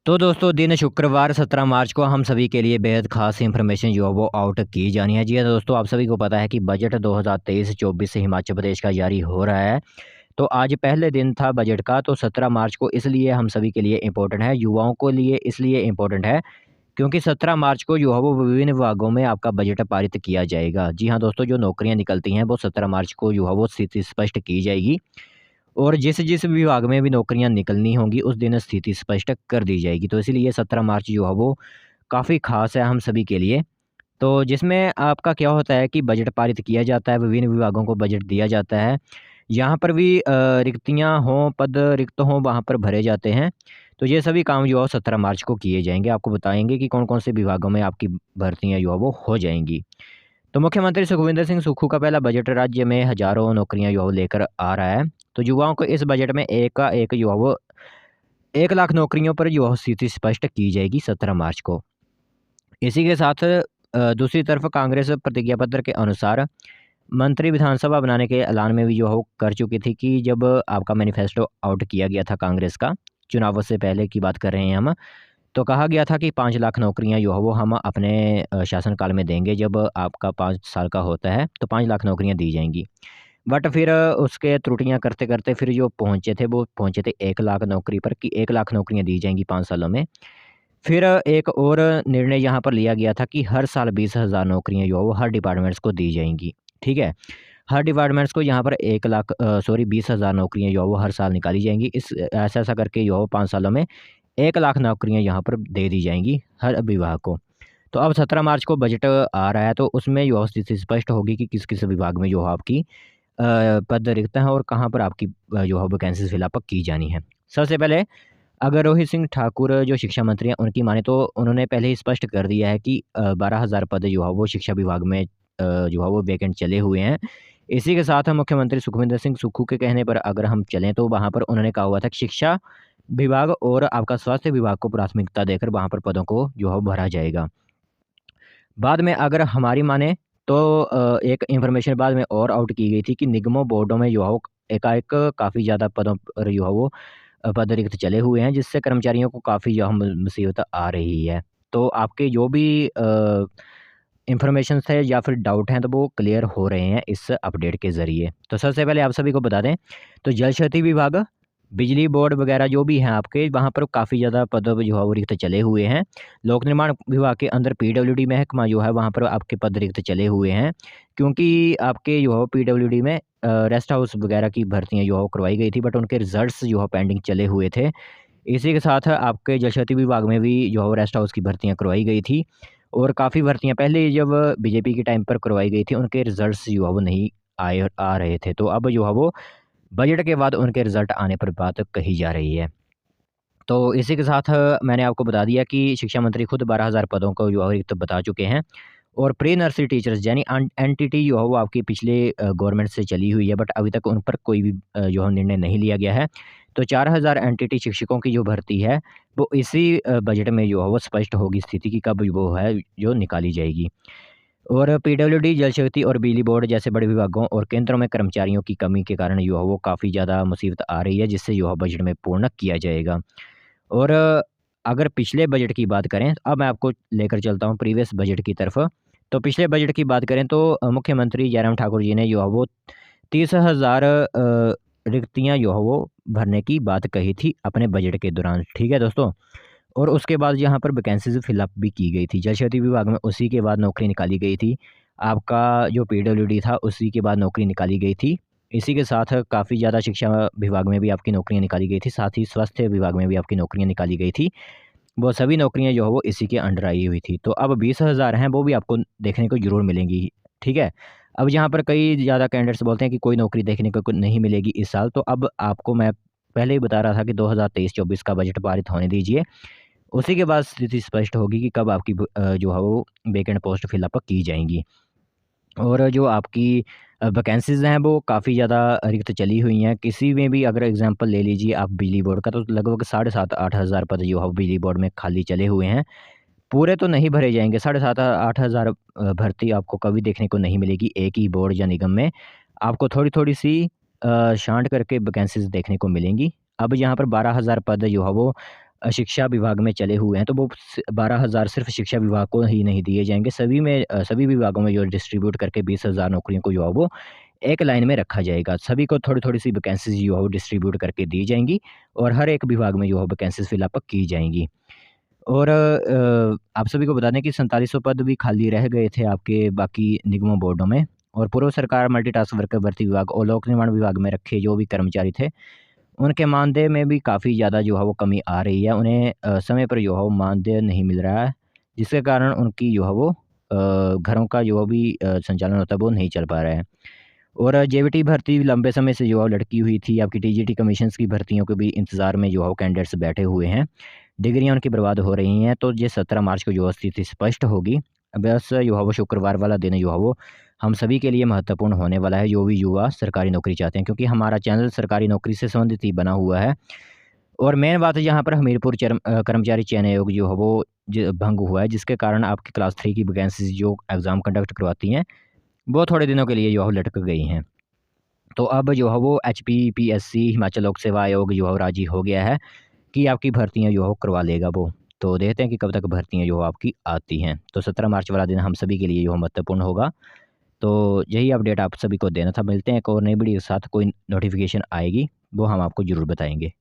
तो दोस्तों दिन शुक्रवार 17 मार्च को हम सभी के लिए बेहद खास इंफॉर्मेशन जो है वो आउट की जानी है। जी हाँ दोस्तों, आप सभी को पता है कि बजट 2023-24 से हिमाचल प्रदेश का जारी हो रहा है। तो आज पहले दिन था बजट का, तो 17 मार्च को इसलिए हम सभी के लिए इम्पोर्टेंट है, युवाओं को लिए इसलिए इम्पोर्टेंट है क्योंकि 17 मार्च को जो है वो विभिन्न विभागों में आपका बजट पारित किया जाएगा। जी हाँ दोस्तों, जो नौकरियाँ निकलती हैं वो 17 मार्च को जो है वो स्थिति स्पष्ट की जाएगी और जिस विभाग में भी नौकरियाँ निकलनी होंगी उस दिन स्थिति स्पष्ट कर दी जाएगी। तो इसीलिए 17 मार्च जो है वो काफ़ी ख़ास है हम सभी के लिए। तो जिसमें आपका क्या होता है कि बजट पारित किया जाता है, विभिन्न विभागों को बजट दिया जाता है। यहाँ पर भी रिक्तियाँ हों, पद रिक्त हों, वहाँ पर भरे जाते हैं। तो ये सभी काम जो है 17 मार्च को किए जाएँगे। आपको बताएँगे कि कौन-कौन से विभागों में आपकी भर्तियाँ जो है वो हो जाएँगी। तो मुख्यमंत्री सुखविंदर सिंह सुक्खू का पहला बजट राज्य में हज़ारों नौकरियाँ जो है वो लेकर आ रहा है। तो युवाओं को इस बजट में एक का एक जो है वो 1 लाख नौकरियों पर जो है स्थिति स्पष्ट की जाएगी 17 मार्च को। इसी के साथ दूसरी तरफ कांग्रेस प्रतिज्ञा पत्र के अनुसार मंत्री विधानसभा बनाने के ऐलान में भी जो है वो कर चुकी थी कि जब आपका मैनिफेस्टो आउट किया गया था कांग्रेस का, चुनावों से पहले की बात कर रहे हैं हम। तो कहा गया था कि 5 लाख नौकरियाँ जो है वो हम अपने शासनकाल में देंगे, जब आपका 5 साल का होता है तो 5 लाख नौकरियाँ दी जाएँगी। बट फिर उसके त्रुटियाँ करते-करते फिर जो पहुँचे थे वो पहुँचे थे 1 लाख नौकरी पर कि 1 लाख नौकरियाँ दी जाएँगी 5 सालों में। फिर एक और निर्णय यहाँ पर लिया गया था कि हर साल 20,000 नौकरियाँ जो है वो हर डिपार्टमेंट्स को दी जाएँगी, ठीक है? हर डिपार्टमेंट्स को यहाँ पर 1 लाख 20,000 नौकरियाँ जो है वो हर साल निकाली जाएँगी। ऐसा-ऐसा करके जो है 5 सालों में 1 लाख नौकरियाँ यहाँ पर दे दी जाएँगी हर विभाग को। तो अब 17 मार्च को बजट आ रहा है, तो उसमें जो है स्थिति स्पष्ट होगी कि किस-किस विभाग में जो है आपकी पद रिक्त हैं और कहाँ पर आपकी जो है वैकेंसीज़ फिल अप की जानी है। सबसे पहले अगर रोहित सिंह ठाकुर जो शिक्षा मंत्री हैं उनकी माने तो उन्होंने पहले ही स्पष्ट कर दिया है कि 12,000 पद जो है वो शिक्षा विभाग में जो है वो वैकेंट चले हुए हैं। इसी के साथ मुख्यमंत्री सुखविंदर सिंह सुक्खू के कहने पर अगर हम चलें तो वहाँ पर उन्होंने कहा हुआ था कि शिक्षा विभाग और आपका स्वास्थ्य विभाग को प्राथमिकता देकर वहाँ पर पदों को जो है भरा जाएगा। बाद में अगर हमारी माने तो एक इन्फॉर्मेशन बाद में और आउट की गई थी कि निगमों बोर्डों में जो है वो एकाएक काफ़ी ज़्यादा पदों पर जो है वो पद रिक्त चले हुए हैं, जिससे कर्मचारियों को काफ़ी जो है मुसीबत आ रही है। तो आपके जो भी इन्फॉर्मेशंस है या फिर डाउट हैं तो वो क्लियर हो रहे हैं इस अपडेट के ज़रिए। तो सबसे पहले आप सभी को बता दें, तो जल शक्ति विभाग, बिजली बोर्ड वगैरह जो भी हैं आपके, वहाँ पर काफ़ी ज़्यादा पद जो है वो रिक्त चले हुए हैं। लोक निर्माण विभाग के अंदर पीडब्ल्यूडी महकमा जो है वहाँ पर आपके पद रिक्त चले हुए हैं, क्योंकि आपके जो है पीडब्ल्यूडी में रेस्ट हाउस वगैरह की भर्तियाँ जो है वो करवाई गई थी, बट उनके रिज़ल्ट्स जो है पेंडिंग चले हुए थे। इसी के साथ आपके जल शक्ति विभाग में भी जो है वो रेस्ट हाउस की भर्तियाँ करवाई गई थी और काफ़ी भर्तियाँ पहले जब बीजेपी के टाइम पर करवाई गई थी, उनके रिज़ल्ट्स जो है वो नहीं आ रहे थे। तो अब जो है वो बजट के बाद उनके रिज़ल्ट आने पर बात कही जा रही है। तो इसी के साथ मैंने आपको बता दिया कि शिक्षा मंत्री खुद 12,000 पदों को जो है रिक्त बता चुके हैं और प्री नर्सरी टीचर्स यानी एनटीटी जो है वो आपकी पिछले गवर्नमेंट से चली हुई है, बट अभी तक उन पर कोई भी जो है निर्णय नहीं लिया गया है। तो 4,000 एनटीटी शिक्षकों की जो भर्ती है वो इसी बजट में जो है वो स्पष्ट होगी स्थिति कि कब वो है जो निकाली जाएगी। और पीडब्ल्यूडी, जल शक्ति और बिजली बोर्ड जैसे बड़े विभागों और केंद्रों में कर्मचारियों की कमी के कारण जो है वो काफ़ी ज़्यादा मुसीबत आ रही है, जिससे जो है बजट में पूर्ण किया जाएगा। और अगर पिछले बजट की बात करें, अब मैं आपको लेकर चलता हूँ प्रीवियस बजट की तरफ। तो पिछले बजट की बात करें तो मुख्यमंत्री जयराम ठाकुर जी ने जो है वो 30,000 रिक्तियाँ जो है वो भरने की बात कही थी अपने बजट के दौरान, ठीक है दोस्तों? और उसके बाद यहाँ पर वैकेंसीज़ फिलअप भी की गई थी। जल शक्ति विभाग में उसी के बाद नौकरी निकाली गई थी। आपका जो पीडब्ल्यूडी था उसी के बाद नौकरी निकाली गई थी। इसी के साथ काफ़ी ज़्यादा शिक्षा विभाग में भी आपकी नौकरियाँ निकाली गई थी, साथ ही स्वास्थ्य विभाग में भी आपकी नौकरियाँ निकाली गई थी। वो सभी नौकरियाँ जो है वो इसी के अंडर आई हुई थी। तो अब 20,000 हैं वो भी आपको देखने को ज़रूर मिलेंगी, ठीक है? अब यहाँ पर कई ज़्यादा कैंडिडेट्स बोलते हैं कि कोई नौकरी देखने को नहीं मिलेगी इस साल, तो अब आपको मैं पहले ही बता रहा था कि 2023-24 का बजट पारित होने दीजिए। उसी के बाद स्थिति स्पष्ट होगी कि कब आपकी जो है वो वैकेंट पोस्ट फिल अप की जाएँगी। और जो आपकी वैकेंसीज़ हैं वो काफ़ी ज़्यादा रिक्त चली हुई हैं। किसी में भी अगर एग्ज़ाम्पल ले लीजिए आप बिजली बोर्ड का, तो लगभग 7,500-8 हज़ार पद जो है बिजली बोर्ड में खाली चले हुए हैं। पूरे तो नहीं भरे जाएँगे, 7,500-8 हज़ार भर्ती आपको कभी देखने को नहीं मिलेगी एक ही बोर्ड या निगम में। आपको थोड़ी-थोड़ी सी छाँट करके वैकेंसीज़ देखने को मिलेंगी। अब यहाँ पर 12,000 पद जो है वो शिक्षा विभाग में चले हुए हैं, तो वो 12,000 सिर्फ शिक्षा विभाग को ही नहीं दिए जाएंगे, सभी में सभी विभागों में जो डिस्ट्रीब्यूट करके 20,000 नौकरियों को जो है वो एक लाइन में रखा जाएगा। सभी को थोड़ी-थोड़ी सी वैकेंसीज़ जो है वो डिस्ट्रीब्यूट करके दी जाएँगी और हर एक विभाग में जो है वैकेंसीज़ फिल अप की जाएँगी। और आप सभी को बता दें कि 4700 पद भी खाली रह गए थे आपके बाकी निगमों बोर्डों में, और पूर्व सरकार मल्टीटास्क वर्कर भर्ती विभाग और लोक निर्माण विभाग में रखे जो भी कर्मचारी थे, उनके मानदेय में भी काफ़ी ज़्यादा जो है वो कमी आ रही है। उन्हें समय पर जो है वो मानदेय नहीं मिल रहा है, जिसके कारण उनकी जो है वो घरों का जो भी संचालन होता है वो नहीं चल पा रहा है। और जेवीटी भर्ती लंबे समय से जो है लटकी हुई थी। आपकी टीजीटी कमीशंस की भर्तियों के भी इंतज़ार में जो है वो कैंडिडेट्स बैठे हुए हैं। डिग्रियाँ उनकी बर्बाद हो रही हैं, तो ये 17 मार्च को जो स्थिति स्पष्ट होगी। बस जो है वो शुक्रवार वाला दिन जो है वो हम सभी के लिए महत्वपूर्ण होने वाला है, जो भी युवा सरकारी नौकरी चाहते हैं, क्योंकि हमारा चैनल सरकारी नौकरी से संबंधित ही बना हुआ है। और मेन बात है, यहाँ पर हमीरपुर कर्मचारी चयन आयोग जो है वो भंग हुआ है, जिसके कारण आपकी क्लास 3 की वैकेंसीज जो एग्ज़ाम कंडक्ट करवाती हैं, वो थोड़े दिनों के लिए जो है लटक गई हैं। तो अब जो है वो एचपीपीएससी हिमाचल लोक सेवा आयोग जो है राजी हो गया है कि आपकी भर्तियाँ जो है करवा लेगा वो। तो देखते हैं कि कब तक भर्तियाँ जो आपकी आती हैं। तो 17 मार्च वाला दिन हम सभी के लिए जो महत्वपूर्ण होगा। तो यही अपडेट आप सभी को देना था। मिलते हैं एक और नई वीडियो के साथ, कोई नोटिफ़िकेशन आएगी वो हम आपको ज़रूर बताएँगे।